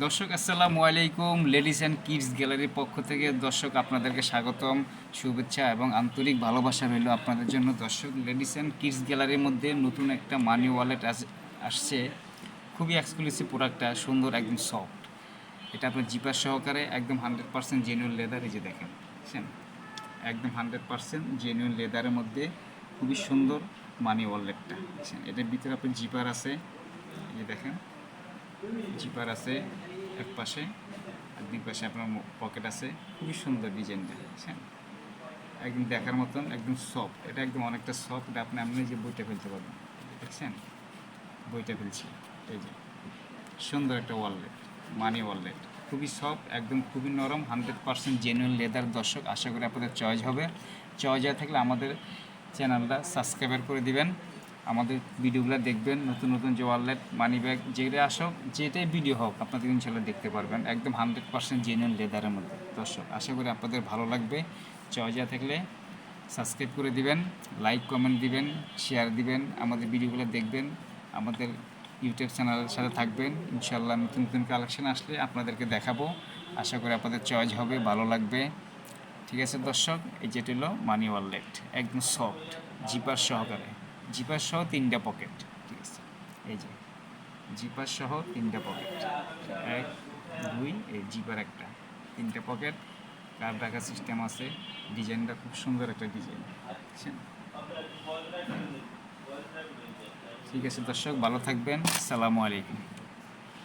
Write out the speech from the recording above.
দর্শক আসসালামু আলাইকুম। লেডিস অ্যান্ড কিডস গ্যালারির পক্ষ থেকে দর্শক আপনাদেরকে স্বাগতম, শুভেচ্ছা এবং আন্তরিক ভালোবাসা রইল আপনাদের জন্য। দর্শক, লেডিস অ্যান্ড কিডস গ্যালারির মধ্যে নতুন একটা মানি ওয়ালেট আসছে। খুবই এক্সক্লুসিভ প্রোডাক্টটা, সুন্দর, একদম সফট। এটা আপনার জিপার সহকারে, একদম 100% জেনুইন লেদার। এই যে দেখেন, বুঝছেন, একদম 100% জেনুইন লেদারের মধ্যে খুবই সুন্দর মানি ওয়ালেটটা। বুঝছেন, এটার ভিতরে আপনার জিপার আছে। এই যে দেখেন, জিপার আছে এক পাশে, আর দুই পাশে আপনার পকেট আছে। খুবই সুন্দর ডিজাইনটা, বুঝছেন, একদম দেখার মতন, একদম সফট। এটা একদম অনেকটা সফট। এটা আপনি এমনি যে বইটা ফেলতে পারবেন, দেখছেন, বইটা ফেলছি। এই যে সুন্দর একটা ওয়ালেট, মানি ওয়ালেট, খুবই সফট, একদম খুবই নরম, 100% জেনুইন লেদার। দর্শক, আশা করি আপনাদের চয়েস হবে। চয়েস হয়ে থাকলে আমাদের চ্যানেলটা সাবস্ক্রাইব করে দিবেন, আমাদের ভিডিওগুলো দেখবেন। নতুন নতুন যে ওয়ালেট, মানি ব্যাগ, যেটা আসক, যেটাই ভিডিও হোক, আপনাদের ইনশাল্লাহ দেখতে পারবেন, একদম 100% জেনুইন লেদারের মধ্যে। দর্শক, আশা করি আপনাদের ভালো লাগবে। চয়েস হয়ে থাকলে সাবস্ক্রাইব করে দিবেন, লাইক কমেন্ট দিবেন, শেয়ার দিবেন, আমাদের ভিডিওগুলো দেখবেন, আমাদের ইউটিউব চ্যানেলের সাথে থাকবেন। ইনশাল্লাহ নতুন নতুন কালেকশন আসলে আপনাদেরকে দেখাবো। আশা করি আপনাদের চয়েস হবে, ভালো লাগবে। ঠিক আছে দর্শক, এই যেটা হলো মানি ওয়ালেট, একদম সফট, জিপার সহকারে, জিপার সহ 3টা পকেট। ঠিক আছে, এই যে জিপার সহ 3টা পকেট, 1 2, এই জিপার একটা, 3টা পকেট, কার্ড রাখার সিস্টেম আছে। ডিজাইনটা খুব সুন্দর একটা ডিজাইন, বুঝছেন। ঠিক আছে দর্শক, ভালো থাকবেন, আসসালামু আলাইকুম।